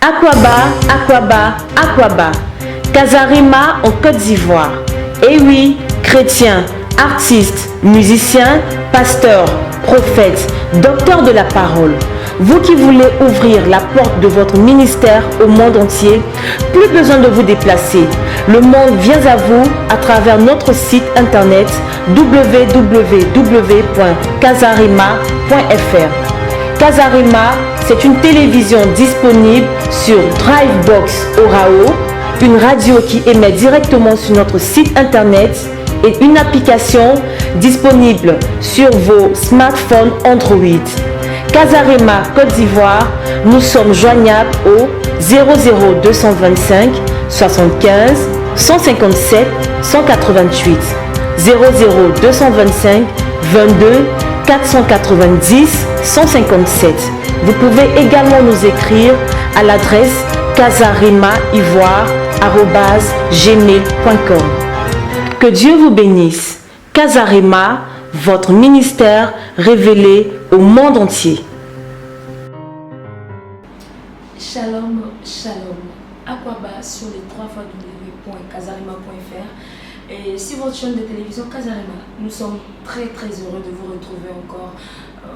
Aquaba, Aquaba, Aquaba. Casarima en Côte d'Ivoire. Et oui, chrétiens, artistes, musiciens, pasteurs, prophètes, docteurs de la parole. Vous qui voulez ouvrir la porte de votre ministère au monde entier, plus besoin de vous déplacer. Le monde vient à vous à travers notre site internet www.casarima.fr. Casarima, c'est une télévision disponible sur Drivebox Orao, une radio qui émet directement sur notre site internet et une application disponible sur vos smartphones Android. Casarima Côte d'Ivoire, nous sommes joignables au 00225 75 157 188 00225 22 490 157. Vous pouvez également nous écrire à l'adresse casarimaivoire@gmail.com. Que Dieu vous bénisse. Casarima, votre ministère révélé au monde entier. Shalom, shalom. Aquaba sur les www.casarima.fr et sur votre chaîne de télévision Casarima. Nous sommes très heureux de vous retrouver encore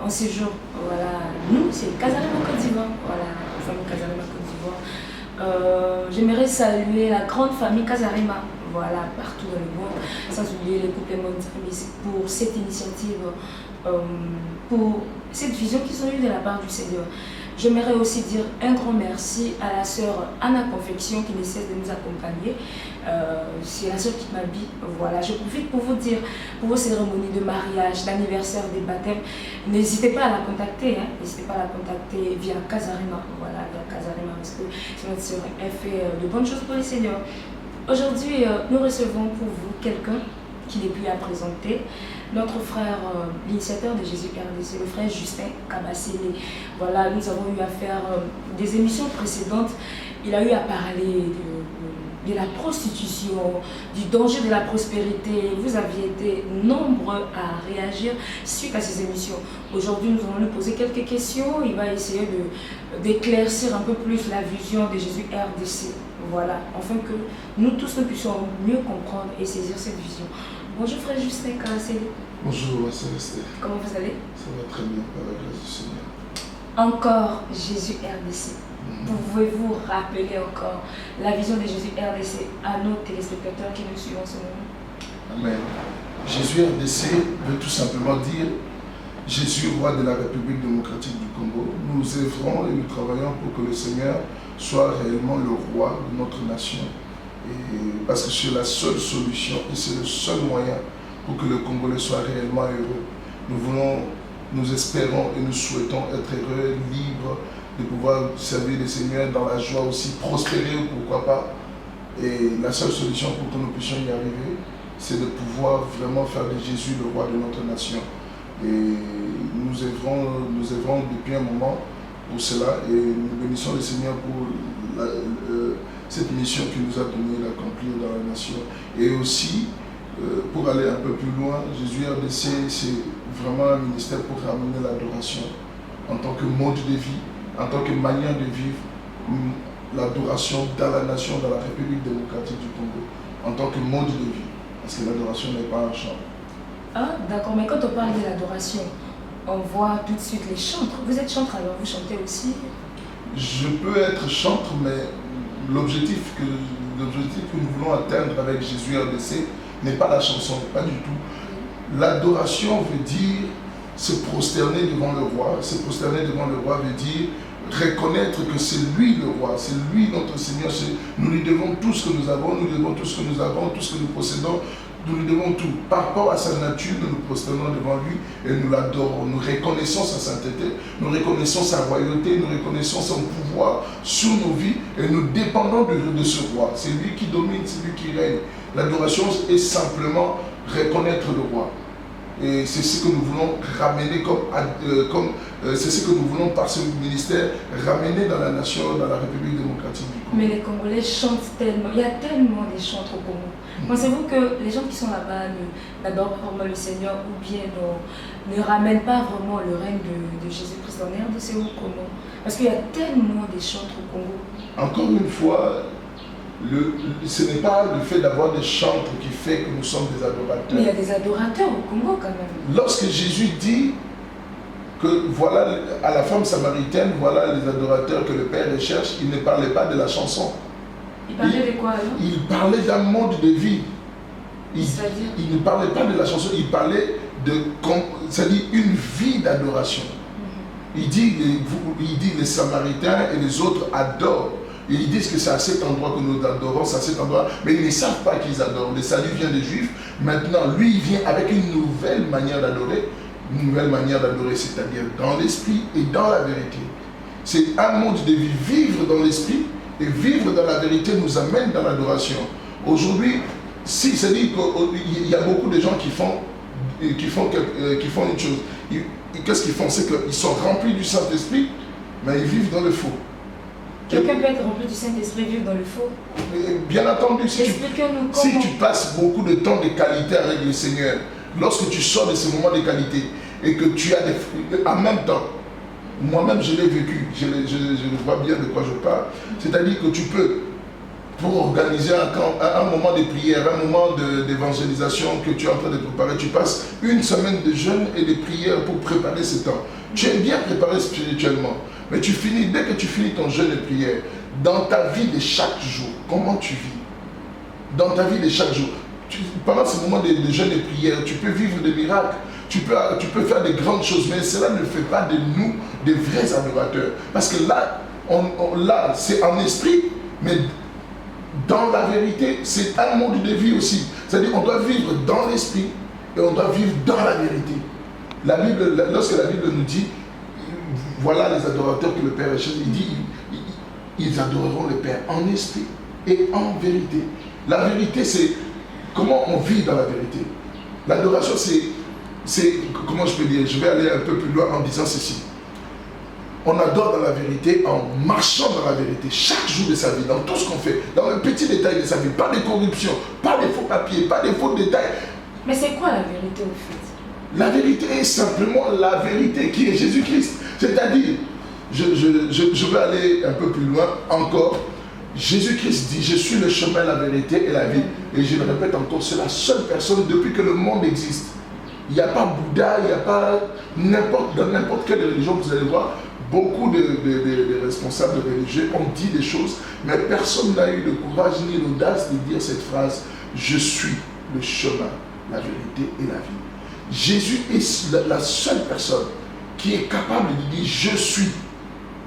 en séjour. Voilà, nous c'est Casarima Côte d'Ivoire. Voilà, la famille Casarima Côte d'Ivoire. J'aimerais saluer la grande famille Casarima. Voilà, partout dans le monde, sans oublier les couples pour cette initiative, pour cette vision qu'ils ont eue de la part du Seigneur. J'aimerais aussi dire un grand merci à la sœur Anna Confection qui ne cesse de nous accompagner. C'est la sœur qui m'habille. Voilà, je profite pour vous dire, pour vos cérémonies de mariage, d'anniversaire, des baptêmes, n'hésitez pas à la contacter. N'hésitez pas à la contacter via Casarima. Voilà, via Casarima, parce que c'est notre sœur. Elle fait de bonnes choses pour les seigneurs. Aujourd'hui, nous recevons pour vous quelqu'un qui n'est plus à présenter, notre frère, l'initiateur de Jésus RDC, le frère Justin Kabassele. Voilà, nous avons eu à faire des émissions précédentes. Il a eu à parler de la prostitution, du danger de la prospérité. Vous aviez été nombreux à réagir suite à ces émissions. Aujourd'hui, nous allons lui poser quelques questions. Il va essayer d'éclaircir un peu plus la vision de Jésus RDC. Voilà, afin que nous tous nous puissions mieux comprendre et saisir cette vision. Bonjour frère Justin Kabassele. Bonjour ma Céleste. Comment vous allez? Ça va très bien par la grâce du Seigneur. Encore Jésus RDC. Pouvez-vous rappeler encore la vision de Jésus RDC à nos téléspectateurs qui nous suivent en ce moment? Amen. Jésus RDC veut tout simplement dire Jésus, roi de la République démocratique du Congo. Nous œuvrons et nous travaillons pour que le Seigneur soit réellement le roi de notre nation. Et parce que c'est la seule solution et c'est le seul moyen pour que le Congolais soit réellement heureux. Nous espérons et nous souhaitons être heureux, libres, de pouvoir servir le Seigneur dans la joie aussi, prospérer, pourquoi pas. Et la seule solution pour que nous puissions y arriver, c'est de pouvoir vraiment faire de Jésus le roi de notre nation. Et nous œuvrons depuis un moment pour cela et nous bénissons le Seigneur pour cette mission qu'il nous a donnée d'accomplir dans la nation. Et aussi, pour aller un peu plus loin, Jésus RDC, c'est vraiment un ministère pour ramener l'adoration en tant que mode de vie, en tant que manière de vivre l'adoration dans la nation, dans la République démocratique du Congo, en tant que mode de vie, parce que l'adoration n'est pas un chant. Ah, d'accord, mais quand on parle de l'adoration, on voit tout de suite les chantres. Vous êtes chantre alors, vous chantez aussi? Je peux être chantre, mais l'objectif que nous voulons atteindre avec Jésus RDC n'est pas la chanson, pas du tout. L'adoration veut dire se prosterner devant le roi. Se prosterner devant le roi veut dire reconnaître que c'est lui le roi, c'est lui notre Seigneur. Nous lui devons tout ce que nous avons, nous lui devons tout ce que nous avons, tout ce que nous possédons. Nous lui devons tout. Par rapport à sa nature, nous nous prosternons devant lui et nous l'adorons. Nous reconnaissons sa sainteté, nous reconnaissons sa royauté, nous reconnaissons son pouvoir sur nos vies et nous dépendons de ce roi. C'est lui qui domine, c'est lui qui règne. L'adoration est simplement reconnaître le roi. Et c'est ce que nous voulons ramener c'est ce que nous voulons par ce ministère ramener dans la nation, dans la République démocratique du Congo. Mais les Congolais chantent tellement, il y a tellement des chantres au Congo. Pensez-vous que les gens qui sont là-bas n'adorent pas vraiment le Seigneur ou bien ne ramènent pas vraiment le règne de Jésus-Christ en RDC ou comment? Parce qu'il y a tellement des chantres au Congo. Encore une fois, ce n'est pas le fait d'avoir des chantres qui fait que nous sommes des adorateurs. Mais il y a des adorateurs au Congo quand même. Lorsque Jésus dit que voilà à la femme samaritaine, voilà les adorateurs que le Père recherche, il ne parlait pas de la chanson. Il parlait de quoi alors? Il parlait d'un mode de vie. C'est-à-dire? Il ne parlait pas de la chanson, il parlait c'est-à-dire une vie d'adoration. Il dit les Samaritains et les autres adorent. Et ils disent que c'est à cet endroit que nous adorons, c'est à cet endroit, mais ils ne savent pas qu'ils adorent. Le salut vient des Juifs. Maintenant, lui, il vient avec une nouvelle manière d'adorer. Une nouvelle manière d'adorer, c'est-à-dire dans l'esprit et dans la vérité. C'est un mode de vie. Vivre dans l'esprit et vivre dans la vérité nous amène dans l'adoration. Aujourd'hui, c'est-à-dire qu'il y a beaucoup de gens qui font une chose. Qu'est-ce qu'ils font? C'est qu'ils sont remplis du Saint-Esprit, mais ils vivent dans le faux. Quelqu'un peut être rempli du Saint-Esprit et vivre dans le faux? Bien entendu, si tu passes beaucoup de temps de qualité avec le Seigneur, lorsque tu sors de ces moments de qualité et que tu as en même temps, moi-même je l'ai vécu, je vois bien de quoi je parle, c'est-à-dire que tu peux, pour organiser un moment de prière, un moment d'évangélisation que tu es en train de préparer, tu passes une semaine de jeûne et de prière pour préparer ce temps. Tu es bien préparé spirituellement, mais dès que tu finis ton jeûne et prière, dans ta vie de chaque jour, comment tu vis? Dans ta vie de chaque jour, pendant ce moment de jeûne et prière, tu peux vivre des miracles, tu peux faire de grandes choses, mais cela ne fait pas de nous des vrais adorateurs. Parce que là, là c'est en esprit, mais dans la vérité, c'est un mode de vie aussi. C'est-à-dire qu'on doit vivre dans l'esprit et on doit vivre dans la vérité. Lorsque la Bible nous dit, voilà les adorateurs que le Père recherche, il dit, ils adoreront le Père en esprit et en vérité. La vérité, c'est comment on vit dans la vérité. L'adoration, c'est, comment je peux dire, je vais aller un peu plus loin en disant ceci. On adore dans la vérité en marchant dans la vérité, chaque jour de sa vie, dans tout ce qu'on fait, dans les petits détails de sa vie, pas de corruption, pas de faux papiers, pas de faux détails. Mais c'est quoi la vérité au fait? La vérité est simplement la vérité qui est Jésus-Christ. C'est-à-dire, je vais aller un peu plus loin encore. Jésus-Christ dit, je suis le chemin, la vérité et la vie. Et je le répète encore, c'est la seule personne depuis que le monde existe. Il n'y a pas Bouddha, il n'y a pas dans n'importe quelle religion, vous allez voir, beaucoup de responsables religieux ont dit des choses, mais personne n'a eu le courage ni l'audace de dire cette phrase, je suis le chemin, la vérité et la vie. Jésus est la seule personne qui est capable de dire, je suis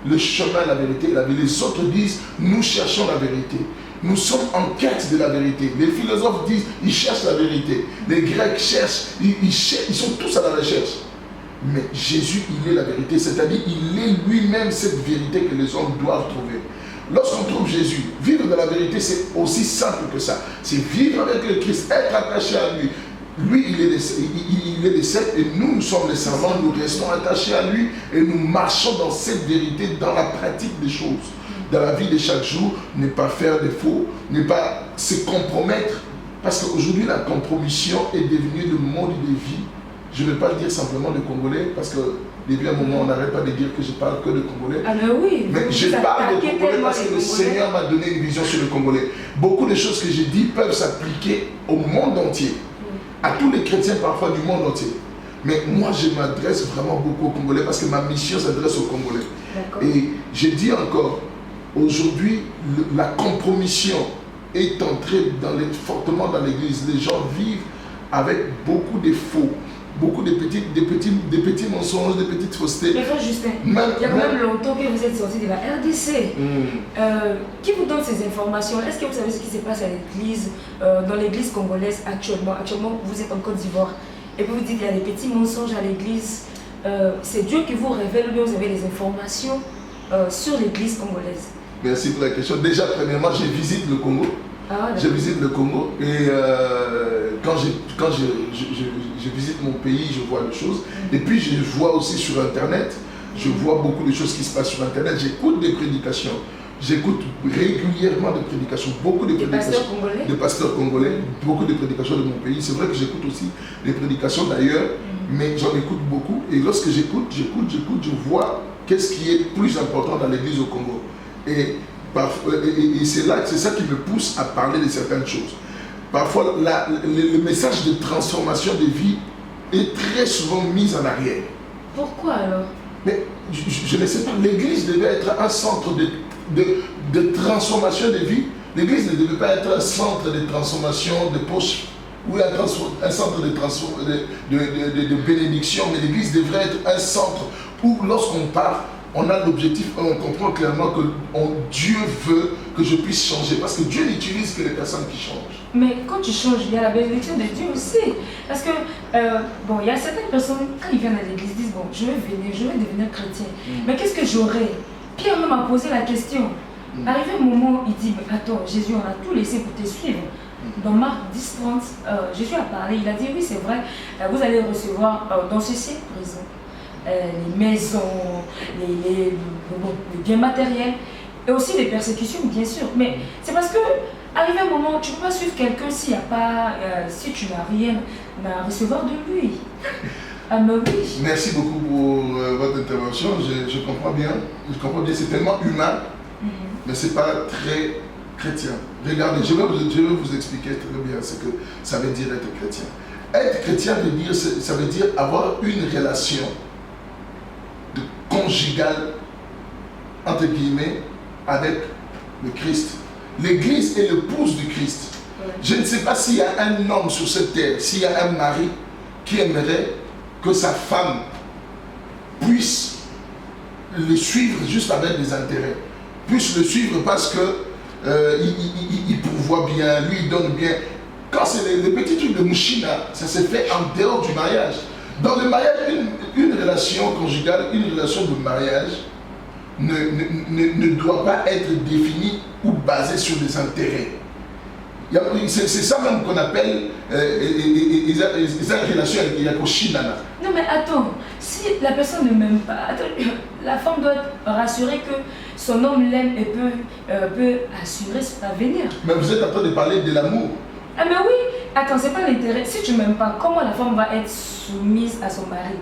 le chemin, la vérité et la vie. Les autres disent, nous cherchons la vérité. Nous sommes en quête de la vérité. Les philosophes disent, ils cherchent la vérité. Les Grecs cherchent, ils sont tous à la recherche. Mais Jésus, il est la vérité, c'est-à-dire il est lui-même cette vérité que les hommes doivent trouver. Lorsqu'on trouve Jésus, vivre de la vérité, c'est aussi simple que ça. C'est vivre avec le Christ, être attaché à lui. Lui, il est le seul et nous sommes les servants, nous restons attachés à lui et nous marchons dans cette vérité, dans la pratique des choses. Dans la vie de chaque jour, ne pas faire de faux, ne pas se compromettre. Parce qu'aujourd'hui, la compromission est devenue le mode de vie. Je ne vais pas dire simplement de Congolais, parce que depuis un moment, on n'arrête pas de dire que je parle que de Congolais. Ah mais oui, mais je parle de Congolais parce que le Seigneur m'a donné une vision sur le Congolais. Beaucoup de choses que j'ai dit peuvent s'appliquer au monde entier, à tous les chrétiens parfois du monde entier. Mais moi, je m'adresse vraiment beaucoup aux Congolais parce que ma mission s'adresse aux Congolais. Et je dis encore, aujourd'hui, la compromission est entrée fortement dans l'église. Les gens vivent avec beaucoup de faux, beaucoup de petits mensonges, de petites faussetés. Mais frère Justin, il y a quand même longtemps que vous êtes sorti de la RDC. Qui vous donne ces informations? Est-ce que vous savez ce qui se passe à l'église, dans l'église congolaise actuellement? Actuellement, vous êtes en Côte d'Ivoire. Et puis vous dites qu'il y a des petits mensonges à l'église. C'est Dieu qui vous révèle, ou vous avez des informations sur l'église congolaise? Merci pour la question. Déjà, premièrement, je visite le Congo. Je visite le Congo et quand je visite mon pays, je vois des choses. Et puis je vois aussi sur Internet, je vois beaucoup de choses qui se passent sur Internet. J'écoute des prédications. J'écoute régulièrement des prédications, beaucoup de prédications de pasteurs congolais, beaucoup de prédications de mon pays. C'est vrai que j'écoute aussi des prédications d'ailleurs, mais j'en écoute beaucoup. Et lorsque j'écoute, je vois qu'est-ce qui est plus important dans l'église au Congo. Et c'est ça qui me pousse à parler de certaines choses. Parfois, le message de transformation de vie est très souvent mis en arrière. Pourquoi alors? Mais je ne sais pas, l'église devait être un centre de transformation de vie. L'église ne devait pas être un centre de transformation de poche ou un centre de bénédiction, mais l'église devrait être un centre où lorsqu'on part, on a l'objectif, on comprend clairement que Dieu veut que je puisse changer, parce que Dieu n'utilise que les personnes qui changent. Mais quand tu changes, il y a la bénédiction de Dieu aussi. Parce que, bon, il y a certaines personnes, quand ils viennent à l'église, disent, bon, je vais devenir chrétien. Mais qu'est-ce que j'aurai? Pierre m'a posé la question. Arrivé un moment, il dit, mais attends, Jésus, on a tout laissé pour te suivre. Dans Marc 10, 30, Jésus a parlé, il a dit, oui, c'est vrai, vous allez recevoir dans ce siècle présent les maisons, les biens matériels, et aussi les persécutions, bien sûr. Mais c'est parce que, arrivé un moment, tu ne peux pas suivre quelqu'un s'il n'y a pas, si tu n'as rien à recevoir de lui. Ah, mais oui. Merci beaucoup pour votre intervention. Je comprends bien. C'est tellement humain, mais ce n'est pas très chrétien. Regardez, je vais vous expliquer très bien ce que ça veut dire être chrétien. Être chrétien ça veut dire avoir une relation conjugale, entre guillemets, avec le Christ. L'Église est l'épouse du Christ. Je ne sais pas s'il y a un homme sur cette terre, s'il y a un mari qui aimerait que sa femme puisse le suivre juste avec des intérêts, puisse le suivre parce que il pourvoit bien, lui il donne bien. Quand c'est les petits trucs de mouchina, ça se fait en dehors du mariage. Dans le mariage, une relation conjugale, une relation de mariage ne doit pas être définie ou basée sur des intérêts. C'est ça même qu'on appelle une relation avec Yakoshinana. Non mais attends, si la personne ne m'aime pas, la femme doit être rassurée que son homme l'aime et peut assurer son avenir. Mais vous êtes en train de parler de l'amour. Ah mais oui, attends, c'est pas l'intérêt. Si tu ne m'aimes pas, comment la femme va être soumise à son mari?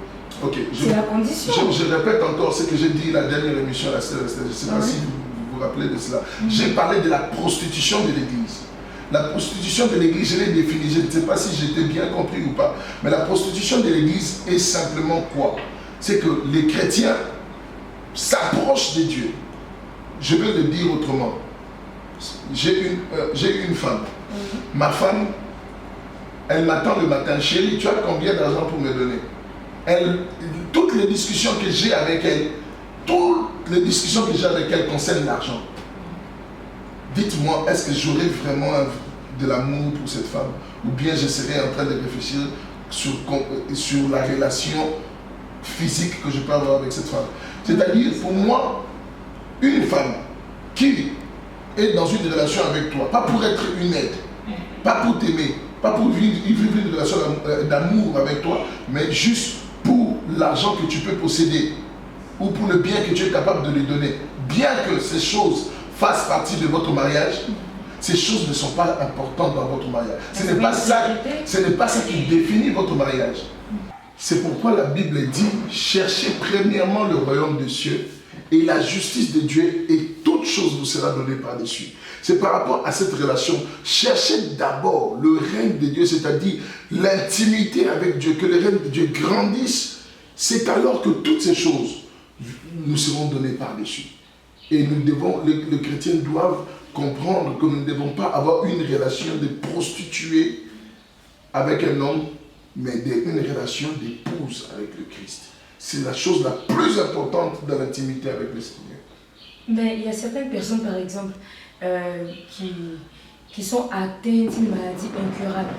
Okay, c'est la condition. Je répète encore ce que j'ai dit la dernière émission à la Stella. Je ne sais pas si vous vous rappelez de cela. J'ai parlé de la prostitution de l'église. La prostitution de l'église, je l'ai définie, je ne sais pas si j'étais bien compris ou pas, mais la prostitution de l'église est simplement quoi? C'est que les chrétiens s'approchent de Dieu. Je vais le dire autrement. J'ai une femme. Ma femme, elle m'attend le matin. Chérie, tu as combien d'argent pour me donner? Toutes les discussions que j'ai avec elle, concernent l'argent. Dites-moi, est-ce que j'aurai vraiment de l'amour pour cette femme? Ou bien je serai en train de réfléchir sur la relation physique que je peux avoir avec cette femme? C'est-à-dire, pour moi, une femme qui est dans une relation avec toi, pas pour être une aide, pas pour t'aimer, pas pour vivre une relation d'amour avec toi, mais juste pour l'argent que tu peux posséder ou pour le bien que tu es capable de lui donner. Bien que ces choses fassent partie de votre mariage, ces choses ne sont pas importantes dans votre mariage. Ce n'est pas ça qui définit votre mariage. C'est pourquoi la Bible dit, cherchez premièrement le royaume des cieux et la justice de Dieu et toute chose vous sera donnée par-dessus. C'est par rapport à cette relation. Cherchez d'abord le règne de Dieu, c'est-à-dire l'intimité avec Dieu, que le règne de Dieu grandisse. C'est alors que toutes ces choses nous seront données par-dessus. Et les chrétiens doivent comprendre que nous ne devons pas avoir une relation de prostituée avec un homme, mais une relation d'épouse avec le Christ. C'est la chose la plus importante dans l'intimité avec le Seigneur. Mais il y a certaines personnes, par exemple, qui sont atteintes d'une maladie incurable.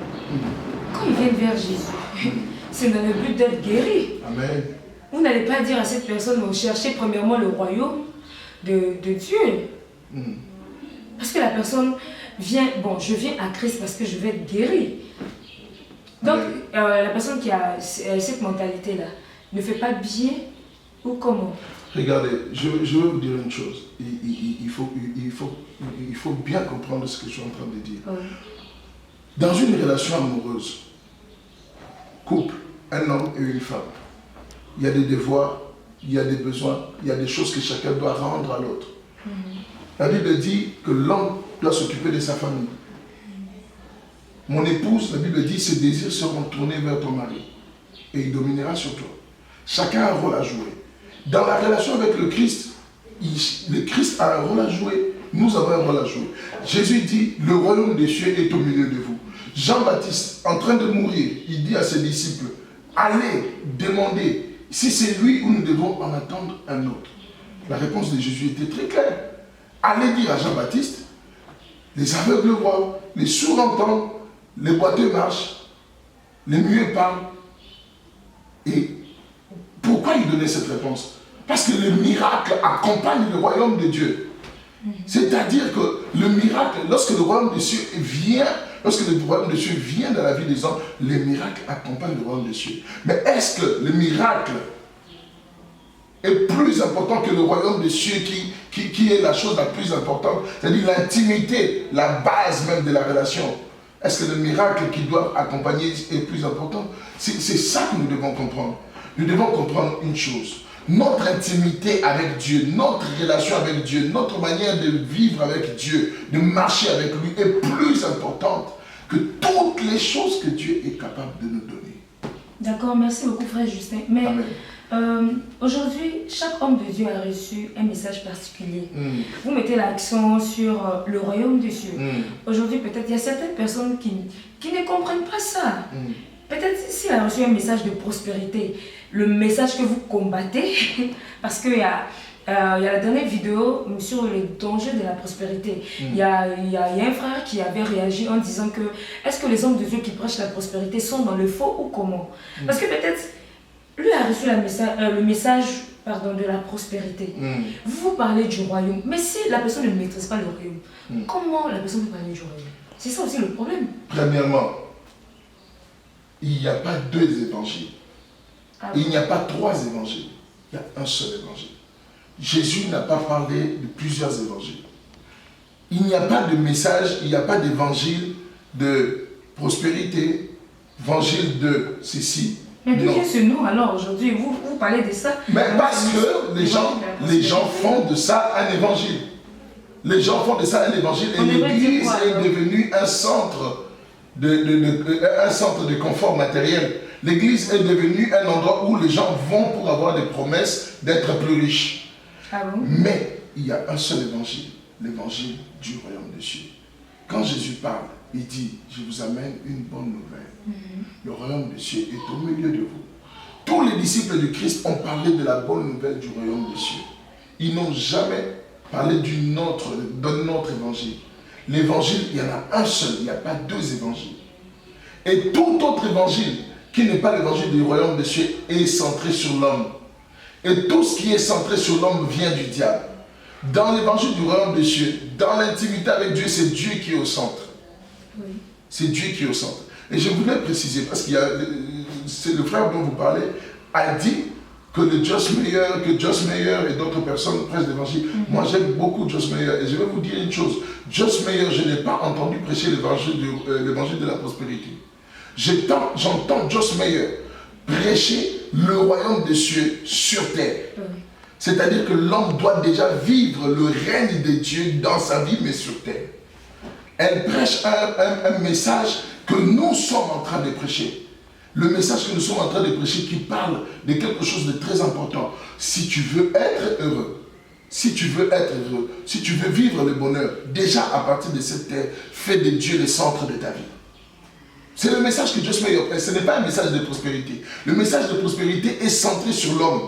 Quand ils viennent vers Jésus, c'est dans le but d'être guéris. Amen. Vous n'allez pas dire à cette personne, cherchez premièrement le royaume de Dieu. Parce que la personne, je viens à Christ parce que je vais être guéri. Donc, la personne qui a cette mentalité-là ne fait pas bien ou comment? Regardez, je vais vous dire une chose. Il faut bien comprendre ce que je suis en train de dire. Oui. Dans une relation amoureuse, couple, un homme et une femme, il y a des devoirs, il y a des besoins, il y a des choses que chacun doit rendre à l'autre. La Bible dit que l'homme doit s'occuper de sa famille. Mon épouse, la Bible dit, ses désirs seront tournés vers ton mari et il dominera sur toi. Chacun a un rôle à jouer. Dans la relation avec le Christ, le Christ a un rôle à jouer, nous avons un rôle à jouer. Jésus dit, le royaume des cieux est au milieu de vous. Jean-Baptiste, en train de mourir, il dit à ses disciples, allez demander si c'est lui ou nous devons en attendre un autre. La réponse de Jésus était très claire. Allez dire à Jean-Baptiste, les aveugles voient, les sourds entendent, les boiteux marchent, les muets parlent. Et pourquoi il donnait cette réponse? Parce que le miracle accompagne le royaume de Dieu. C'est-à-dire que le miracle, lorsque le royaume des cieux vient, lorsque le royaume des cieux vient dans la vie des hommes, les miracles accompagnent le royaume des cieux. Mais est-ce que le miracle est plus important que le royaume des cieux qui est la chose la plus importante, c'est-à-dire l'intimité, la base même de la relation? Est-ce que le miracle qui doit accompagner est plus important? C'est ça que nous devons comprendre. Nous devons comprendre une chose. Notre intimité avec Dieu, notre relation avec Dieu, notre manière de vivre avec Dieu, de marcher avec lui est plus importante que toutes les choses que Dieu est capable de nous donner. D'accord, merci beaucoup frère Justin. Mais aujourd'hui, chaque homme de Dieu a reçu un message particulier. Vous mettez l'accent sur le royaume des cieux. Aujourd'hui, peut-être il y a certaines personnes qui ne comprennent pas ça. Peut-être s'il a reçu un message de prospérité, le message que vous combattez, parce qu'il y a la dernière vidéo sur les dangers de la prospérité. Il y a un frère qui avait réagi en disant que est-ce que les hommes de Dieu qui prêchent la prospérité sont dans le faux ou comment? Parce que peut-être lui a reçu le message de la prospérité. Vous parlez du royaume, mais si la personne ne maîtrise pas le royaume, comment la personne peut parler du royaume? C'est ça aussi le problème. Premièrement, il n'y a pas deux évangiles. Il n'y a pas trois évangiles. Il y a un seul évangile. Jésus n'a pas parlé de plusieurs évangiles. Il n'y a pas de message, il n'y a pas d'évangile de prospérité, évangile de ceci. Mais d'où vient ce nom alors aujourd'hui? Vous parlez de ça? Mais parce que les gens font de ça un évangile. Les gens font de ça un évangile et l'Église est devenue un centre de confort matériel. L'église est devenue un endroit où les gens vont pour avoir des promesses d'être plus riches. Ah bon? Mais il y a un seul évangile, l'évangile du royaume des cieux. Quand Jésus parle, il dit, je vous amène une bonne nouvelle. Le royaume des cieux est au milieu de vous. Tous les disciples du Christ ont parlé de la bonne nouvelle du royaume des cieux. Ils n'ont jamais parlé d'un autre évangile. L'évangile, il y en a un seul, il n'y a pas deux évangiles. Et tout autre évangile qui n'est pas l'évangile du royaume des cieux est centré sur l'homme. Et tout ce qui est centré sur l'homme vient du diable. Dans l'évangile du royaume des cieux, dans l'intimité avec Dieu, c'est Dieu qui est au centre. Oui. C'est Dieu qui est au centre. Et je voulais préciser, parce qu'il y a, c'est le frère dont vous parlez, a dit que Josh Meyer et d'autres personnes prêchent l'évangile. Moi, j'aime beaucoup Josh Meyer. Et je vais vous dire une chose. Josh Meyer, je n'ai pas entendu prêcher l'évangile de la prospérité. J'entends Josh Meyer prêcher le royaume des cieux sur terre. C'est-à-dire que l'homme doit déjà vivre le règne de Dieu dans sa vie, mais sur terre. Elle prêche un message que nous sommes en train de prêcher. Le message que nous sommes en train de prêcher qui parle de quelque chose de très important. Si tu veux être heureux, si tu veux vivre le bonheur, déjà à partir de cette terre, fais de Dieu le centre de ta vie. C'est le message que Josh Meyer prêche. Ce n'est pas un message de prospérité. Le message de prospérité est centré sur l'homme.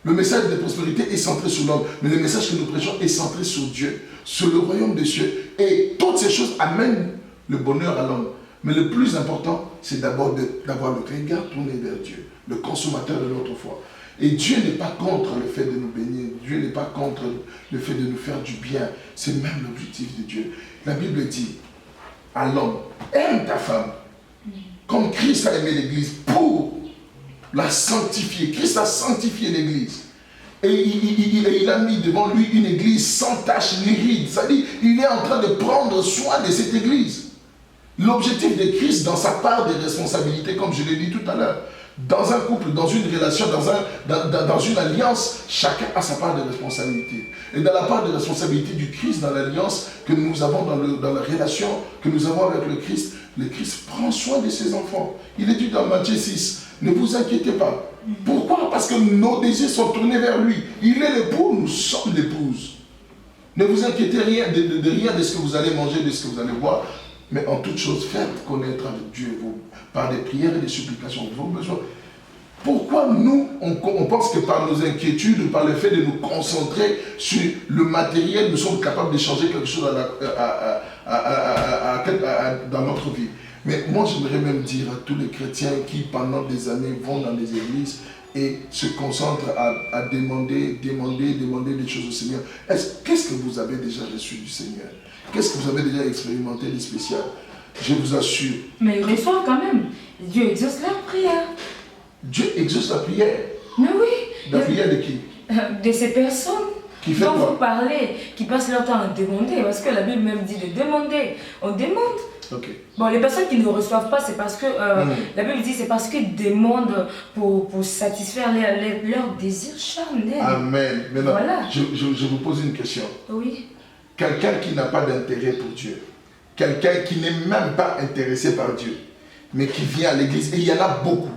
Le message de prospérité est centré sur l'homme. Mais le message que nous prêchons est centré sur Dieu, sur le royaume des cieux. Et toutes ces choses amènent le bonheur à l'homme. Mais le plus important, c'est d'abord d'avoir le regard tourné vers Dieu, le consommateur de notre foi. Et Dieu n'est pas contre le fait de nous bénir. Dieu n'est pas contre le fait de nous faire du bien. C'est même l'objectif de Dieu. La Bible dit à l'homme, aime ta femme, comme Christ a aimé l'Église pour la sanctifier. Christ a sanctifié l'Église. Et il a mis devant lui une Église sans tache ni ride. C'est-à-dire, il est en train de prendre soin de cette Église. L'objectif de Christ dans sa part des responsabilités, comme je l'ai dit tout à l'heure, dans un couple, dans une relation, dans une alliance, chacun a sa part de responsabilité. Et dans la part de responsabilité du Christ, dans l'alliance que nous avons, dans la relation que nous avons avec le Christ prend soin de ses enfants. Il est dit dans Matthieu 6, ne vous inquiétez pas. Pourquoi? Parce que nos désirs sont tournés vers lui. Il est l'époux, nous sommes l'épouse. Ne vous inquiétez rien de rien de ce que vous allez manger, de ce que vous allez boire. Mais en toute chose, faites connaître avec Dieu par des prières et des supplications vos besoins. Pourquoi nous, on pense que par nos inquiétudes, par le fait de nous concentrer sur le matériel, nous sommes capables de changer quelque chose dans notre vie. Mais moi, j'aimerais même dire à tous les chrétiens qui, pendant des années, vont dans des églises et se concentrent à demander des choses au Seigneur. Qu'est-ce que vous avez déjà reçu du Seigneur? Qu'est-ce que vous avez déjà expérimenté de spécial? Je vous assure. Mais ils reçoivent quand même. Dieu exauce leur prière. Dieu exauce la prière. Mais oui. La prière de qui? De ces personnes qui fait dont quoi? vous parlez, qui passent leur temps à demander. Parce que la Bible même dit de demander. On demande. Okay. Bon, les personnes qui ne reçoivent pas, c'est parce que la Bible dit c'est parce qu'ils demandent pour satisfaire leurs désirs charnels. Amen. Maintenant, voilà. je vous pose une question. Oui. Quelqu'un qui n'a pas d'intérêt pour Dieu, quelqu'un qui n'est même pas intéressé par Dieu, mais qui vient à l'église, et il y en a beaucoup,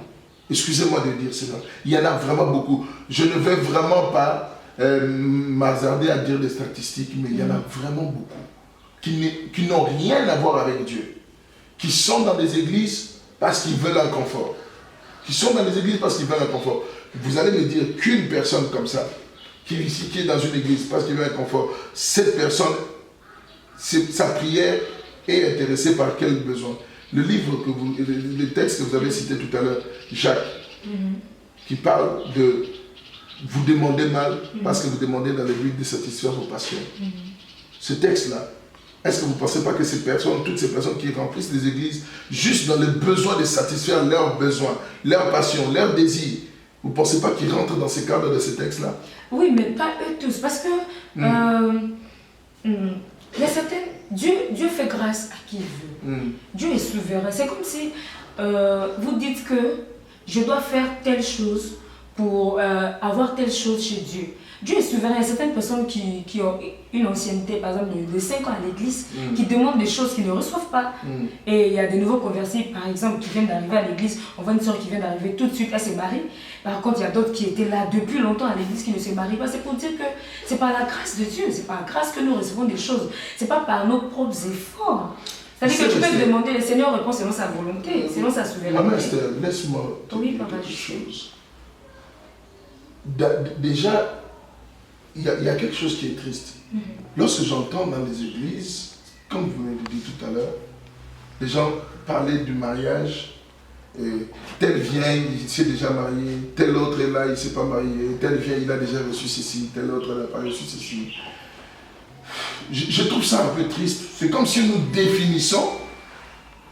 excusez-moi de dire cela, il y en a vraiment beaucoup. Je ne vais vraiment pas m'hasarder à dire des statistiques, mais il y en a vraiment beaucoup qui n'ont rien à voir avec Dieu, qui sont dans des églises parce qu'ils veulent un confort, qui sont dans des églises parce qu'ils veulent un confort. Vous allez me dire qu'une personne comme ça, qui est dans une église parce qu'il veut un confort, cette personne, sa prière est intéressée par quel besoin? Le texte que vous avez cité tout à l'heure, Jacques, qui parle de vous demandez mal parce que vous demandez dans le but de satisfaire vos passions. Ce texte-là, est-ce que vous ne pensez pas que ces personnes, toutes ces personnes qui remplissent les églises, juste dans le besoin de satisfaire leurs besoins, leurs passions, leurs désirs, vous ne pensez pas qu'ils rentrent dans ces cadres de ces textes-là? Oui, mais pas eux tous, parce que il y a certaines... Dieu fait grâce à qui il veut. Dieu est souverain. C'est comme si vous dites que je dois faire telle chose pour avoir telle chose chez Dieu. Dieu est souverain. Il y a certaines personnes qui ont une ancienneté, par exemple, de 5 ans à l'église, qui demandent des choses qu'ils ne reçoivent pas. Et il y a des nouveaux convertis, par exemple, qui viennent d'arriver à l'église. On voit une soeur qui vient d'arriver tout de suite, elle se marie. Par contre, il y a d'autres qui étaient là depuis longtemps à l'église qui ne se marient pas. C'est pour dire que c'est par la grâce de Dieu, c'est par la grâce que nous recevons des choses. C'est pas par nos propres efforts. C'est-à-dire que tu peux demander, le Seigneur répond selon sa volonté, selon sa souveraineté. Maman Esther, laisse-moi te dire quelque chose. Déjà, il y a quelque chose qui est triste. Lorsque j'entends dans les églises, comme vous m'avez dit tout à l'heure, les gens parler du mariage, tel vient, il s'est déjà marié, tel autre est là, il ne s'est pas marié, tel vient, il a déjà reçu ceci, tel autre n'a pas reçu ceci. Je trouve ça un peu triste. C'est comme si nous définissons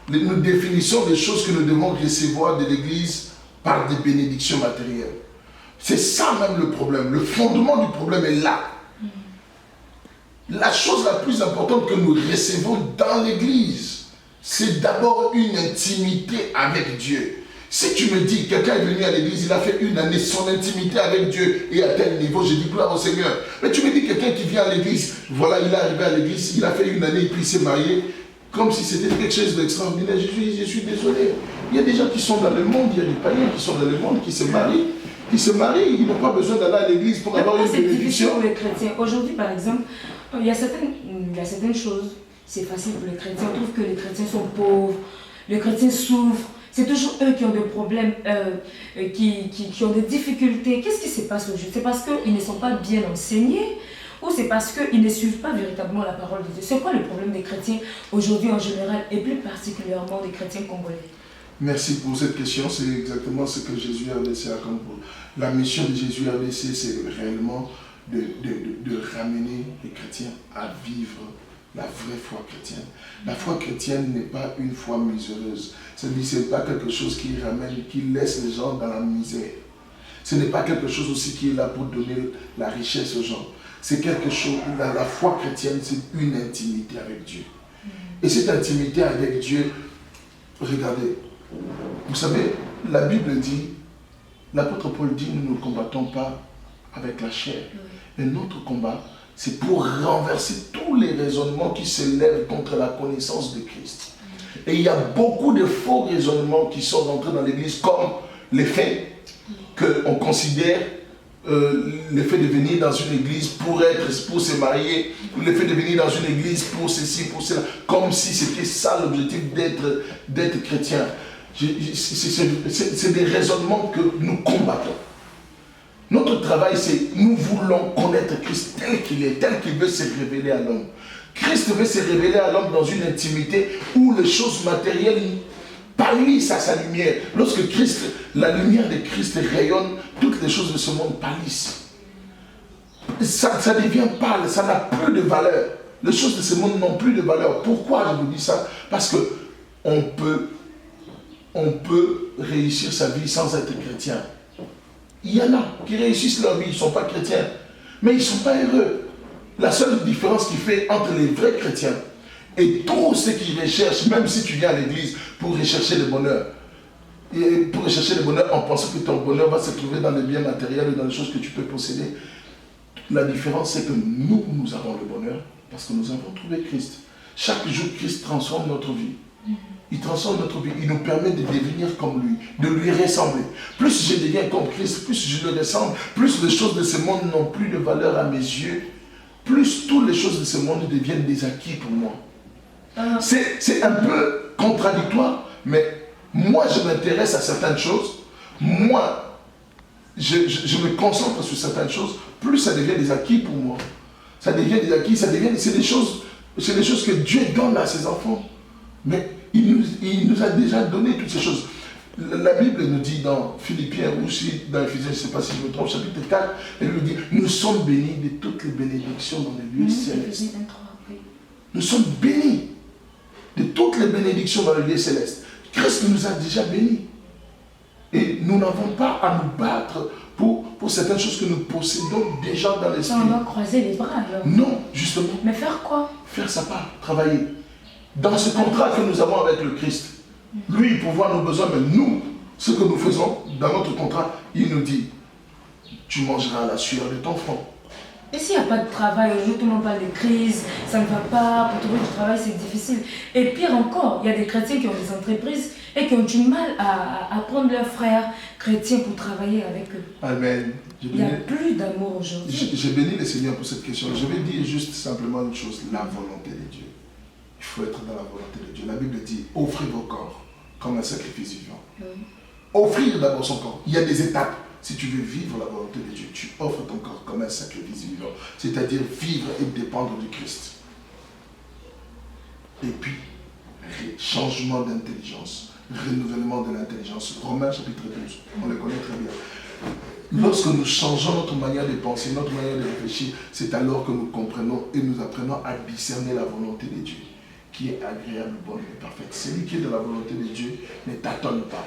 des choses que nous devons recevoir de l'église par des bénédictions matérielles. C'est ça même le problème. Le fondement du problème est là. La chose la plus importante que nous recevons dans l'église, c'est d'abord une intimité avec Dieu. Si tu me dis, quelqu'un est venu à l'église, il a fait une année, son intimité avec Dieu est à tel niveau, je dis gloire au Seigneur. Mais tu me dis, quelqu'un qui vient à l'église, voilà, il est arrivé à l'église, il a fait une année et puis il s'est marié, comme si c'était quelque chose d'extraordinaire. Je suis désolé. Il y a des gens qui sont dans le monde, il y a des païens qui sont dans le monde, qui se marient, ils n'ont pas besoin d'aller à l'église pour avoir une bénédiction. C'est difficile pour les chrétiens. Aujourd'hui, par exemple, il y a certaines choses, c'est facile pour les chrétiens. On trouve que les chrétiens sont pauvres, les chrétiens souffrent. C'est toujours eux qui ont des problèmes, qui ont des difficultés. Qu'est-ce qui se passe aujourd'hui? C'est parce qu'ils ne sont pas bien enseignés ou c'est parce qu'ils ne suivent pas véritablement la parole de Dieu? C'est quoi le problème des chrétiens aujourd'hui en général et plus particulièrement des chrétiens congolais? Merci pour cette question. C'est exactement ce que Jésus a laissé à Congo. La mission de Jésus a laissé, c'est réellement de ramener les chrétiens à vivre la vraie foi chrétienne. La foi chrétienne n'est pas une foi miséreuse. Ce n'est pas quelque chose qui ramène, qui laisse les gens dans la misère. Ce n'est pas quelque chose aussi qui est là pour donner la richesse aux gens. C'est quelque chose, la foi chrétienne, c'est une intimité avec Dieu. Et cette intimité avec Dieu, regardez, vous savez, la Bible dit, l'apôtre Paul dit, nous ne combattons pas avec la chair. Et notre combat, c'est pour renverser tous les raisonnements qui se lèvent contre la connaissance de Christ. Et il y a beaucoup de faux raisonnements qui sont rentrés dans l'Église, comme le fait qu'on considère le fait de venir dans une église pour se marier, le fait de venir dans une église pour ceci, pour cela, comme si c'était ça l'objectif d'être chrétien. C'est des raisonnements que nous combattons. Notre travail, c'est nous voulons connaître Christ tel qu'il est, tel qu'il veut se révéler à l'homme. Christ veut se révéler à l'homme dans une intimité où les choses matérielles pâlissent à sa lumière. Lorsque Christ, la lumière de Christ rayonne, toutes les choses de ce monde pâlissent. Ça devient pâle, ça n'a plus de valeur. Les choses de ce monde n'ont plus de valeur. Pourquoi je vous dis ça? Parce que on peut réussir sa vie sans être chrétien. Il y en a qui réussissent leur vie, ils ne sont pas chrétiens, mais ils ne sont pas heureux. La seule différence qui fait entre les vrais chrétiens et tous ceux qui recherchent, même si tu viens à l'église pour rechercher le bonheur, et pour rechercher le bonheur en pensant que ton bonheur va se trouver dans les biens matériels ou dans les choses que tu peux posséder, la différence c'est que nous avons le bonheur parce que nous avons trouvé Christ. Chaque jour, Christ transforme notre vie. Il transforme notre vie, il nous permet de devenir comme lui, de lui ressembler. Plus je deviens comme Christ, plus je le ressemble, plus les choses de ce monde n'ont plus de valeur à mes yeux, plus toutes les choses de ce monde deviennent des acquis pour moi. C'est un peu contradictoire, mais moi je m'intéresse à certaines choses, moi je me concentre sur certaines choses, plus ça devient des acquis pour moi. Ça devient des acquis, c'est des choses que Dieu donne à ses enfants. Mais il nous a déjà donné toutes ces choses. La Bible nous dit dans Philippiens, ou aussi dans Ephésiens, je ne sais pas si je me trompe, chapitre 4, elle nous dit, nous sommes bénis de toutes les bénédictions dans les lieux célestes. Nous sommes bénis de toutes les bénédictions dans les lieux célestes. Christ nous a déjà bénis. Et nous n'avons pas à nous battre pour certaines choses que nous possédons déjà dans l'esprit. On doit croiser les bras alors. Non, justement. Mais faire quoi? Faire sa part, travailler. Dans ce contrat que nous avons avec le Christ, lui, il pourvoit nos besoins, mais nous, ce que nous faisons dans notre contrat, il nous dit, tu mangeras la sueur de ton front. Et s'il n'y a pas de travail, aujourd'hui tout le monde parle de crise, ça ne va pas, pour trouver du travail c'est difficile. Et pire encore, il y a des chrétiens qui ont des entreprises et qui ont du mal à prendre leurs frères chrétiens pour travailler avec eux. Amen. Il n'y a plus d'amour aujourd'hui. J'ai béni le Seigneur pour cette question. Je vais dire juste simplement une chose, la volonté de Dieu. Il faut être dans la volonté de Dieu. La Bible dit, offrez vos corps comme un sacrifice vivant. Offrir d'abord son corps. Il y a des étapes. Si tu veux vivre la volonté de Dieu, tu offres ton corps comme un sacrifice vivant. C'est-à-dire vivre et dépendre du Christ. Et puis, changement d'intelligence, renouvellement de l'intelligence. Romains chapitre 12, on le connaît très bien. Lorsque nous changeons notre manière de penser, notre manière de réfléchir, c'est alors que nous comprenons et nous apprenons à discerner la volonté de Dieu, qui est agréable, bonne et parfaite. Celui qui est dans la volonté de Dieu ne tâtonne pas.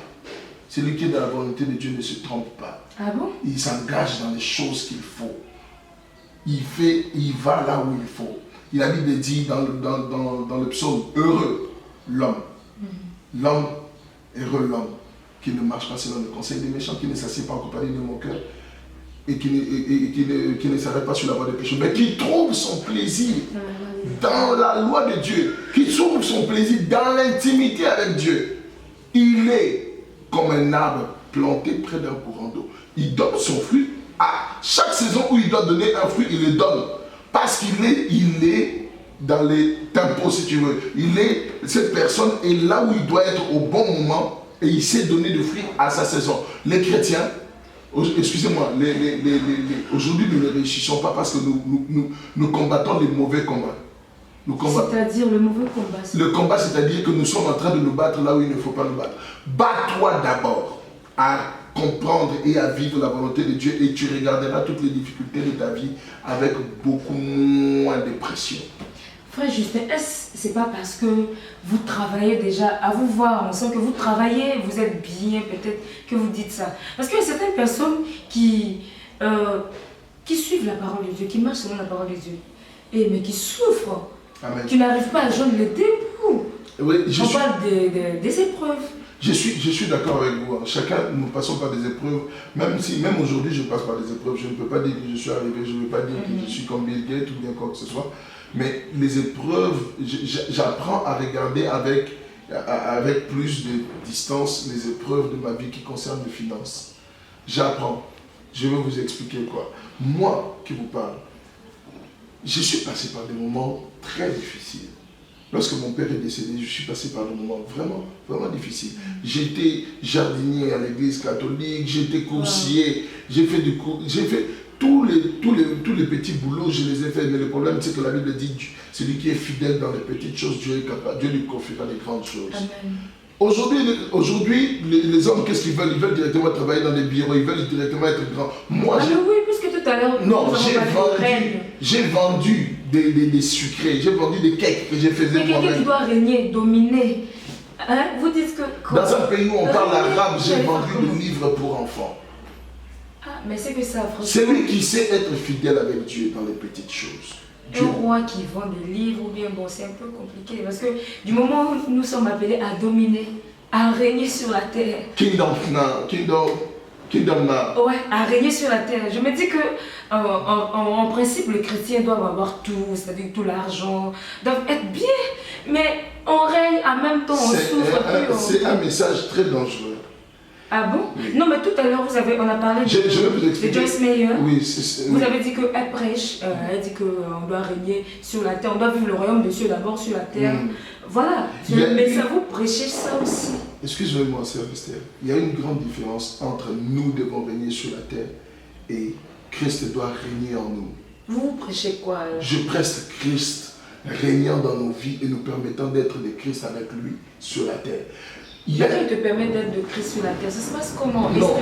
Celui qui est dans la volonté de Dieu ne se trompe pas. Ah bon? Il s'engage dans les choses qu'il faut. Il va là où il faut. La Bible dit dans le psaume, heureux l'homme. L'homme, heureux l'homme, qui ne marche pas selon le conseil des méchants, qui ne s'assied pas en compagnie de mon cœur, et qui ne s'arrête pas sur la voie des péchés, mais qui trouve son plaisir dans la loi de Dieu, qui trouve son plaisir dans l'intimité avec Dieu. Il est comme un arbre planté près d'un courant d'eau. Il donne son fruit à chaque saison où il doit donner un fruit, il le donne. Parce qu'il est dans les tempos, si tu veux. Cette personne est là où il doit être au bon moment et il sait donner du fruit à sa saison. Les chrétiens, Excusez-moi, aujourd'hui nous ne réussissons pas parce que nous combattons les mauvais combats. C'est-à-dire le mauvais combat. Le combat, c'est-à-dire que nous sommes en train de nous battre là où il ne faut pas nous battre. Bats-toi d'abord à comprendre et à vivre la volonté de Dieu et tu regarderas toutes les difficultés de ta vie avec beaucoup moins de pression. Frère Justin, est-ce que c'est pas parce que vous travaillez déjà, à vous voir, on sent que vous travaillez, vous êtes bien, peut-être que vous dites ça. Parce qu'il y a certaines personnes qui suivent la parole de Dieu, qui marchent selon la parole de Dieu, mais qui souffrent. Amen. Tu n'arrives pas à joindre le debout. Oui, on parle des épreuves. Je suis d'accord avec vous. Chacun, nous passons par des épreuves. Même aujourd'hui, je passe par des épreuves. Je ne peux pas dire que je suis arrivé, je ne veux pas dire que je suis comme Bill Gates ou bien quoi que ce soit. Mais les épreuves, j'apprends à regarder avec plus de distance les épreuves de ma vie qui concernent les finances. J'apprends. Je vais vous expliquer quoi. Moi qui vous parle, je suis passé par des moments très difficiles. Lorsque mon père est décédé, je suis passé par des moments vraiment, vraiment difficiles. J'étais jardinier à l'église catholique, j'étais coursier, j'ai fait tous les petits boulots, je les ai faits. Mais le problème, c'est que la Bible dit, celui qui est fidèle dans les petites choses, Dieu lui confiera les grandes choses. Amen. Aujourd'hui, les hommes, qu'est-ce qu'ils veulent? Ils veulent directement travailler dans les bureaux, ils veulent directement être grands. Moi, oui, puisque tout à l'heure, non, j'ai vendu des sucrés, j'ai vendu des cakes que j'ai fait moi-même. Mais quelqu'un qui doit régner, dominer. Hein? Vous dites que... Dans un pays où on parle arabe, j'ai vendu des livres pour enfants. Ah, mais c'est que ça, franchement... C'est lui qui sait être fidèle avec Dieu dans les petites choses. Un roi qui vend des livres, ou bien bon, c'est un peu compliqué. Parce que du moment où nous sommes appelés à dominer, à régner sur la terre. Kingdom now. Ouais, à régner sur la terre. Je me dis que, en principe, les chrétiens doivent avoir tout, c'est-à-dire tout l'argent, doivent être bien, mais on règne en même temps, on souffre. C'est un message très dangereux. Ah bon? Oui. Non, mais tout à l'heure, on a parlé de Joyce Meyer. Oui, vous avez dit qu'elle prêche, elle dit qu'on doit régner sur la terre, on doit vivre le royaume de Dieu d'abord sur la terre. Voilà, mais ça vous prêchez ça aussi. Excusez-moi, sœur Esther, il y a une grande différence entre nous devons régner sur la terre et Christ doit régner en nous. Vous prêchez quoi alors? Je prêche Christ régnant dans nos vies et nous permettant d'être des Christ avec lui sur la terre. Il te permet d'être de Christ sur la terre. Ça se passe comment? Non,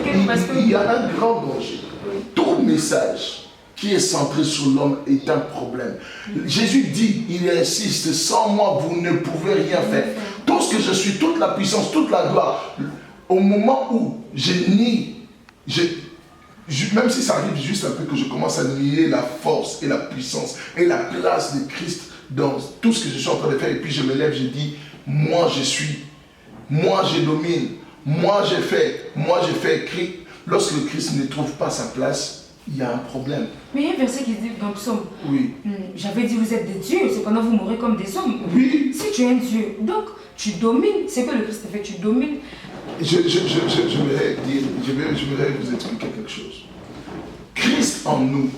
il y a un grand danger. Oui. Tout message qui est centré sur l'homme est un problème. Jésus dit, il insiste, sans moi vous ne pouvez rien faire. Tout ce que je suis, toute la puissance, toute la gloire, au moment où même si ça arrive juste un peu que je commence à nier la force et la puissance et la place de Christ dans tout ce que je suis en train de faire, et puis je me lève, je dis, moi je suis, moi je domine, moi j'ai fait. Lorsque le Christ ne trouve pas sa place, il y a un problème. Mais il y a un verset qui dit dans le psaume, oui. J'avais dit vous êtes des dieux, cependant vous mourrez comme des hommes. Oui. Si tu es un dieu, donc tu domines, c'est que le Christ a fait, tu domines. Je voudrais vous expliquer quelque chose. Christ en nous,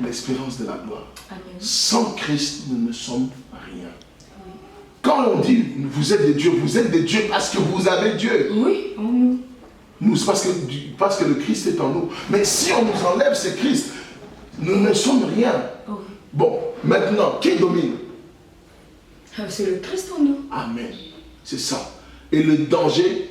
l'espérance de la gloire. Amen. Sans Christ, nous ne sommes rien. Oui. Quand on dit vous êtes des dieux parce que vous avez Dieu. Oui, en nous. Parce que le Christ est en nous. Mais si on nous enlève ce Christ, nous ne sommes rien. Oh. Bon, maintenant, qui domine? C'est le Christ en nous. Amen. C'est ça. Et le danger,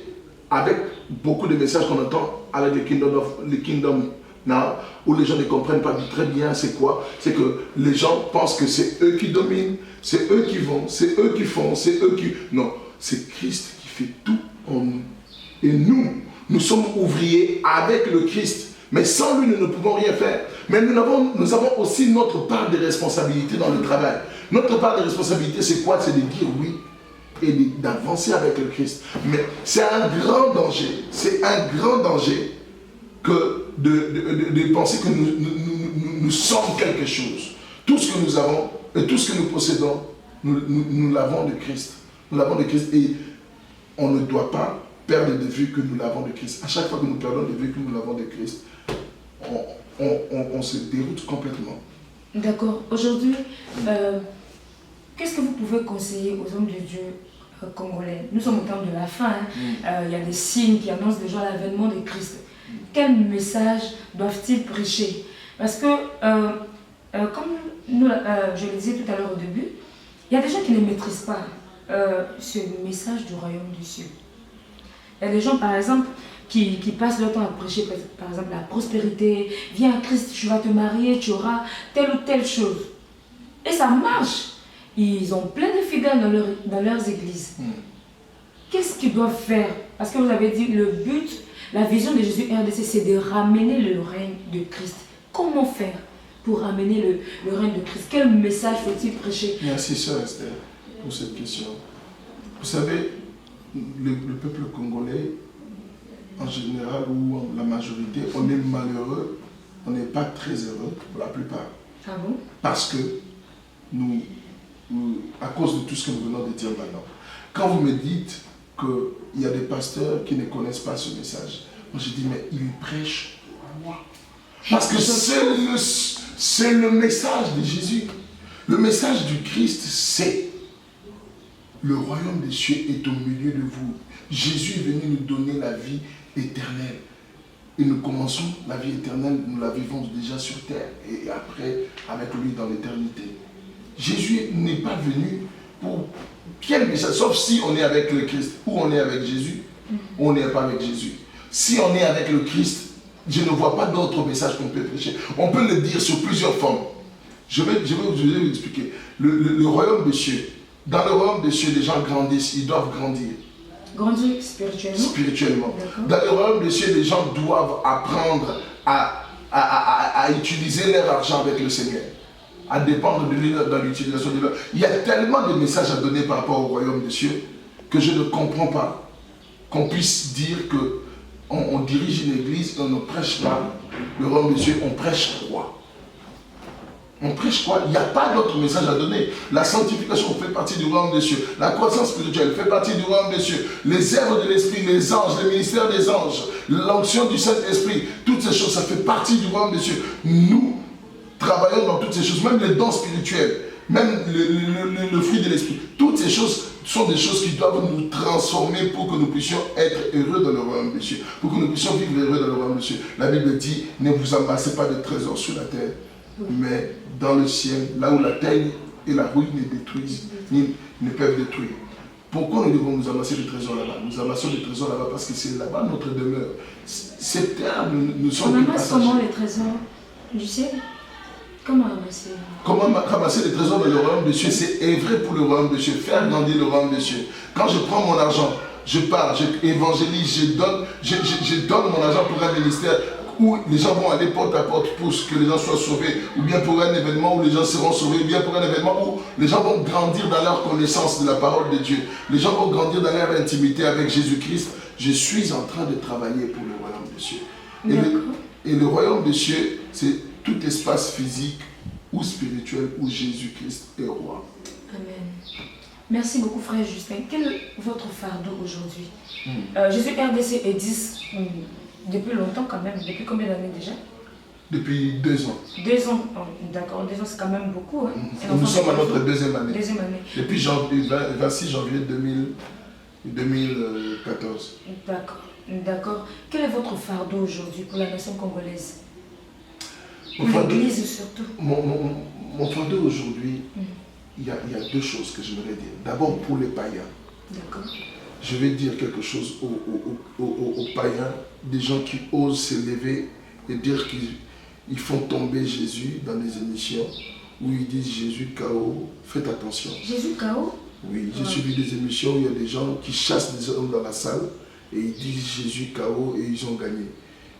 avec beaucoup de messages qu'on entend avec le Kingdom Now, où les gens ne comprennent pas très bien c'est quoi, c'est que les gens pensent que c'est eux qui dominent, c'est eux qui vont, c'est eux qui font, c'est eux qui... Non, c'est Christ qui fait tout en nous. Et nous sommes ouvriers avec le Christ. Mais sans lui, nous ne pouvons rien faire. Mais nous avons aussi notre part de responsabilité dans le travail. Notre part de responsabilité, c'est quoi? C'est de dire oui et d'avancer avec le Christ. Mais c'est un grand danger. C'est un grand danger que de penser que nous sommes quelque chose. Tout ce que nous avons et tout ce que nous possédons, nous l'avons de Christ. Nous l'avons de Christ et on ne doit pas perdre de vue que nous l'avons de Christ. À chaque fois que nous perdons de vue que nous l'avons de Christ, on se déroute complètement. D'accord. Aujourd'hui, qu'est-ce que vous pouvez conseiller aux hommes de Dieu congolais? Nous sommes au temps de la fin. Il y a des signes qui annoncent déjà l'avènement de Christ. Quel message doivent-ils prêcher? Parce que, comme je le disais tout à l'heure au début, il y a des gens qui ne maîtrisent pas ce message du royaume des cieux. Il y a des gens, par exemple, qui passent leur temps à prêcher, par exemple, la prospérité. Viens à Christ, tu vas te marier, tu auras telle ou telle chose. Et ça marche. Ils ont plein de fidèles dans leurs églises. Qu'est-ce qu'ils doivent faire? Parce que vous avez dit, le but, la vision de Jésus RDC, c'est de ramener le règne de Christ. Comment faire pour ramener le règne de Christ? Quel message faut-il prêcher? Merci, sœur Esther, pour cette question. Vous savez, le peuple congolais, en général, ou la majorité, on est malheureux, on n'est pas très heureux, pour la plupart. Ah bon? Parce que à cause de tout ce que nous venons de dire maintenant, quand vous me dites qu'il y a des pasteurs qui ne connaissent pas ce message, moi je dis, mais ils prêchent quoi? Parce que c'est le message de Jésus. Le message du Christ, c'est le royaume des cieux est au milieu de vous. Jésus est venu nous donner la vie éternelle. Et nous commençons la vie éternelle, nous la vivons déjà sur terre et après avec lui dans l'éternité. Jésus n'est pas venu pour quel message, sauf si on est avec le Christ ou on est avec Jésus, ou on n'est pas avec Jésus. Si on est avec le Christ, je ne vois pas d'autre message qu'on peut prêcher. On peut le dire sur plusieurs formes. Je vais vous expliquer. Le royaume des cieux, dans le royaume des cieux, les gens grandissent, ils doivent grandir. Grandir spirituellement. Spirituellement. Dans le royaume des cieux, les gens doivent apprendre à utiliser leur argent avec le Seigneur, à dépendre de lui dans l'utilisation de leur. Il y a tellement de messages à donner par rapport au royaume des cieux que je ne comprends pas qu'on puisse dire que on dirige une église et on ne prêche pas le royaume des cieux. On prêche quoi? On prêche quoi? Il n'y a pas d'autre message à donner. La sanctification fait partie du royaume des cieux. La croissance spirituelle fait partie du royaume des cieux. Les œuvres de l'esprit, les anges, le ministère des anges, l'onction du Saint-Esprit, toutes ces choses, ça fait partie du royaume des cieux. Nous travaillons dans toutes ces choses, même les dons spirituels, même le fruit de l'esprit. Toutes ces choses sont des choses qui doivent nous transformer pour que nous puissions être heureux dans le royaume des cieux. Pour que nous puissions vivre heureux dans le royaume des cieux. La Bible dit, ne vous amassez pas de trésors sur la terre, mais dans le ciel, là où la terre et la rouille ne détruisent, ni ne peuvent détruire. Pourquoi nous devons nous amasser des trésors là-bas? Nous amassons des trésors là-bas parce que c'est là-bas notre demeure. Cette terre, nous sommes on amasse comment les trésors du ciel? Comment ramasser? Comment ramasser les trésors dans le royaume des cieux? C'est œuvrer pour le royaume des cieux, faire grandir le royaume des cieux. Quand je prends mon argent, je pars, j'évangélise, je donne mon argent pour un ministère où les gens vont aller porte à porte pour que les gens soient sauvés, ou bien pour un événement où les gens seront sauvés, ou bien pour un événement où les gens vont grandir dans leur connaissance de la parole de Dieu. Les gens vont grandir dans leur intimité avec Jésus-Christ. Je suis en train de travailler pour le royaume des cieux. Et le royaume des cieux, c'est tout espace physique ou spirituel où Jésus-Christ est roi. Amen. Merci beaucoup, frère Justin. Quel est votre fardeau aujourd'hui? Jésus RDC est 10 depuis longtemps quand même. Depuis combien d'années déjà? Depuis 2 ans. 2 ans, d'accord. 2 ans, c'est quand même beaucoup. Hein? Nous sommes à notre deuxième année. Deuxième année. Depuis 26 janvier 2014. D'accord. D'accord. Quel est votre fardeau aujourd'hui pour la nation congolaise? Pour l'Église surtout. Mon fardeau aujourd'hui, il y a 2 choses que j'aimerais dire. D'abord pour les païens. D'accord. Je vais dire quelque chose aux païens, des gens qui osent se lever et dire qu'ils font tomber Jésus dans des émissions où ils disent Jésus KO, faites attention. Jésus KO? Oui, j'ai suivi des émissions où il y a des gens qui chassent des hommes dans la salle et ils disent Jésus KO et ils ont gagné.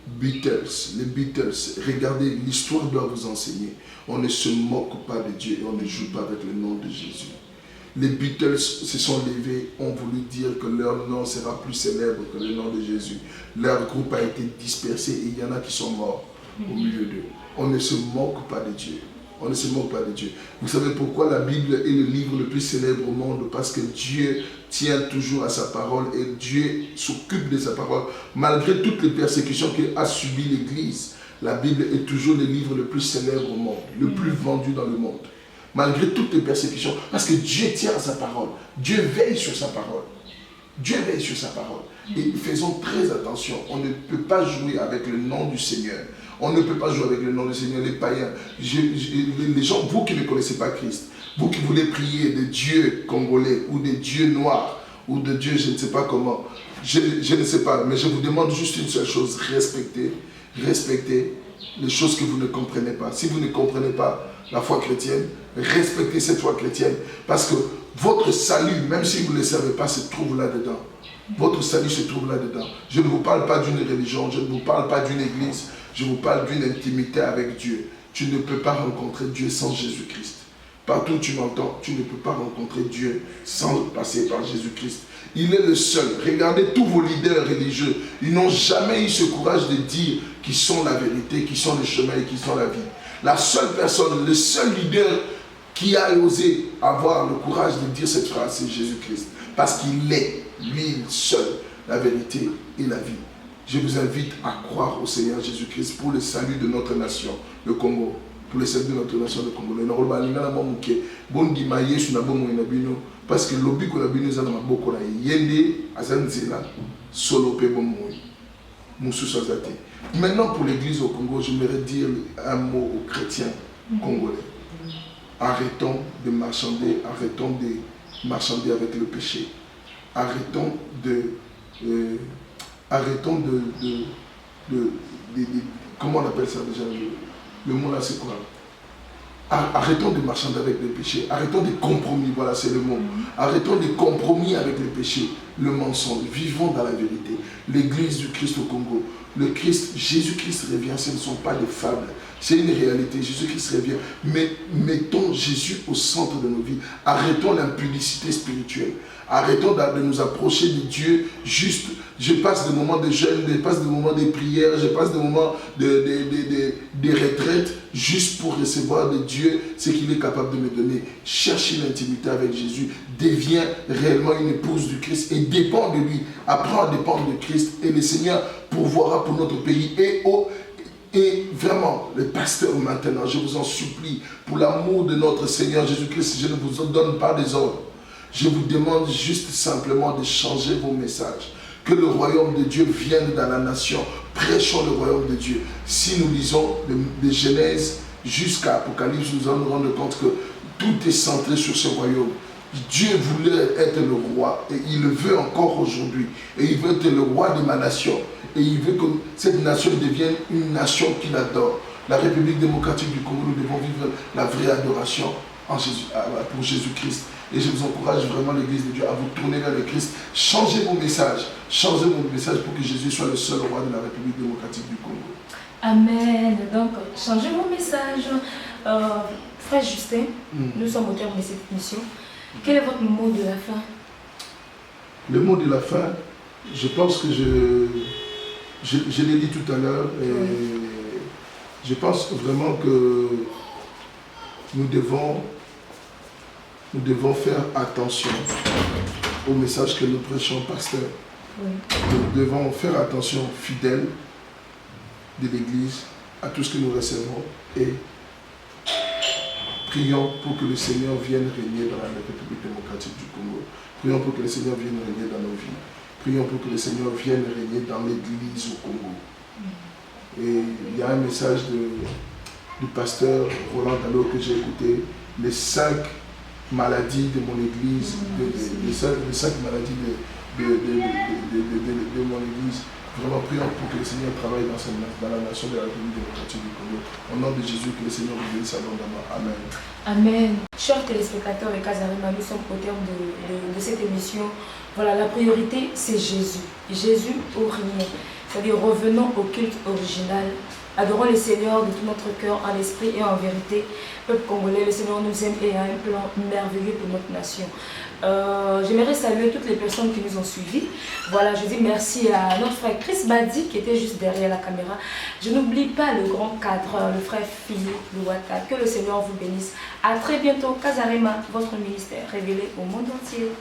Beatles, les Beatles, regardez, l'histoire doit vous enseigner. On ne se moque pas de Dieu et on ne joue pas avec le nom de Jésus. Les Beatles se sont levés, ont voulu dire que leur nom sera plus célèbre que le nom de Jésus. Leur groupe a été dispersé et il y en a qui sont morts au milieu d'eux. On ne se moque pas de Dieu. On ne se moque pas de Dieu. Vous savez pourquoi la Bible est le livre le plus célèbre au monde? Parce que Dieu tient toujours à sa parole et Dieu s'occupe de sa parole. Malgré toutes les persécutions qu'a subies l'Église, la Bible est toujours le livre le plus célèbre au monde, le plus vendu dans le monde. Malgré toutes les persécutions, parce que Dieu tient à sa parole. Dieu veille sur sa parole. Dieu veille sur sa parole. Et faisons très attention. On ne peut pas jouer avec le nom du Seigneur. On ne peut pas jouer avec le nom du Seigneur. Les païens, les gens, vous qui ne connaissez pas Christ, vous qui voulez prier des dieux congolais ou des dieux noirs ou de dieux, je ne sais pas comment, je ne sais pas, mais je vous demande juste une seule chose, respectez les choses que vous ne comprenez pas. Si vous ne comprenez pas la foi chrétienne, respectez cette foi chrétienne, parce que votre salut, même si vous ne le savez pas, se trouve là-dedans. Votre salut se trouve là-dedans. Je ne vous parle pas d'une religion, je ne vous parle pas d'une église, je vous parle d'une intimité avec Dieu. Tu ne peux pas rencontrer Dieu sans Jésus-Christ. Partout où tu m'entends, tu ne peux pas rencontrer Dieu sans passer par Jésus-Christ. Il est le seul. Regardez tous vos leaders religieux. Ils n'ont jamais eu ce courage de dire qu'ils sont la vérité, qu'ils sont le chemin et qu'ils sont la vie. La seule personne, le seul leader qui a osé avoir le courage de dire cette phrase, c'est Jésus-Christ. Parce qu'il est, lui seul, la vérité et la vie. Je vous invite à croire au Seigneur Jésus-Christ pour le salut de notre nation, le Congo. Pour le salut de notre nation, le Congo. Parce que l'objet que la Bible nous a beaucoup maintenant, pour l'église au Congo, j'aimerais dire un mot aux chrétiens congolais. Arrêtons de marchander avec le péché. Arrêtons comment on appelle ça déjà, le mot là c'est quoi? Arrêtons de marchander avec le péché. Arrêtons des compromis, voilà c'est le mot. Arrêtons des compromis avec le péché, le mensonge. Vivons dans la vérité. L'église du Christ au Congo. Le Christ, Jésus-Christ revient, ce ne sont pas des fables. C'est une réalité, Jésus-Christ revient. Mais mettons Jésus au centre de nos vies. Arrêtons l'impudicité spirituelle. Arrêtons de nous approcher de Dieu juste. Je passe des moments de jeûne, je passe des moments de prière, je passe des moments de retraite juste pour recevoir de Dieu ce qu'il est capable de me donner. Cherchez l'intimité avec Jésus. Deviens réellement une épouse du Christ et dépends de lui. Apprends à dépendre de Christ et le Seigneur pourvoira pour notre pays. Et vraiment, les pasteurs maintenant, je vous en supplie, pour l'amour de notre Seigneur Jésus-Christ, je ne vous donne pas des ordres. Je vous demande juste simplement de changer vos messages. Que le royaume de Dieu vienne dans la nation. Prêchons le royaume de Dieu. Si nous lisons de Genèse jusqu'à Apocalypse, nous allons nous rendre compte que tout est centré sur ce royaume. Dieu voulait être le roi et il le veut encore aujourd'hui. Et il veut être le roi de ma nation. Et il veut que cette nation devienne une nation qu'il adore. La République démocratique du Congo, nous devons vivre la vraie adoration pour Jésus-Christ. Et je vous encourage vraiment, l'Église de Dieu, à vous tourner vers le Christ. Changez vos messages. Changez vos messages pour que Jésus soit le seul roi de la République démocratique du Congo. Amen. Donc, changez vos messages. Frère Justin, nous sommes au terme de cette mission. Quel est votre mot de la fin? Le mot de la fin, je pense que je l'ai dit tout à l'heure. Je pense vraiment que nous devons faire attention au message que nous prêchons, pasteur. Oui. Nous devons faire attention, fidèles de l'Église, à tout ce que nous recevons et prions pour que le Seigneur vienne régner dans la République démocratique du Congo. Prions pour que le Seigneur vienne régner dans nos vies. Prions pour que le Seigneur vienne régner dans l'Église au Congo. Et il y a un message du pasteur Roland Dalo que j'ai écouté, les 5 maladies de mon église, les 5 maladies de mon église. Vraiment, prions pour que le Seigneur travaille dans la nation de la République démocratique du Congo. Au nom de Jésus, que le Seigneur vous bénisse abondamment. Amen. Amen. Chers téléspectateurs et Casarima, nous sommes au terme de cette émission. Voilà, la priorité, c'est Jésus. Jésus ou rien. C'est-à-dire, revenons au culte original. Adorons le Seigneur de tout notre cœur, en esprit et en vérité. Peuple congolais, le Seigneur nous aime et a un plan merveilleux pour notre nation. J'aimerais saluer toutes les personnes qui nous ont suivis. Voilà, je dis merci à notre frère Chris Badi qui était juste derrière la caméra. Je n'oublie pas le grand cadre, le frère Philippe Louata. Que le Seigneur vous bénisse. À très bientôt, Casarima, votre ministère révélé au monde entier.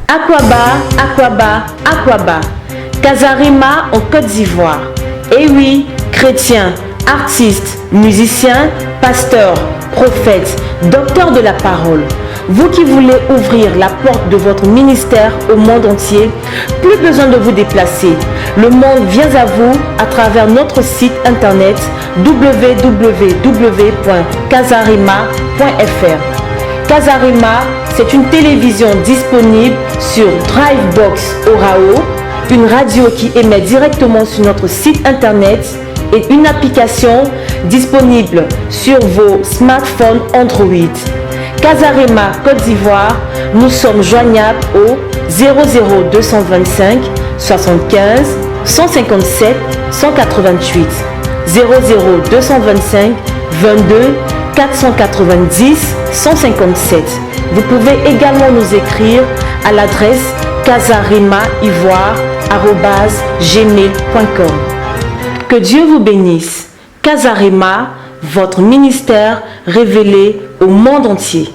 Aquaba, Aquaba, Aquaba. Casarima en Côte d'Ivoire. Et oui, chrétiens, artistes, musiciens, pasteurs, prophète, docteur de la parole. Vous qui voulez ouvrir la porte de votre ministère au monde entier, plus besoin de vous déplacer. Le monde vient à vous à travers notre site internet www.casarima.fr. Casarima, c'est une télévision disponible sur Drivebox Orao, une radio qui émet directement sur notre site internet et une application disponible sur vos smartphones Android. Casarima Côte d'Ivoire, nous sommes joignables au 00225 75 157 188 00225 22 490 157. Vous pouvez également nous écrire à l'adresse casarimaIvoire@gmail.com. Que Dieu vous bénisse. Casarima, votre ministère révélé au monde entier.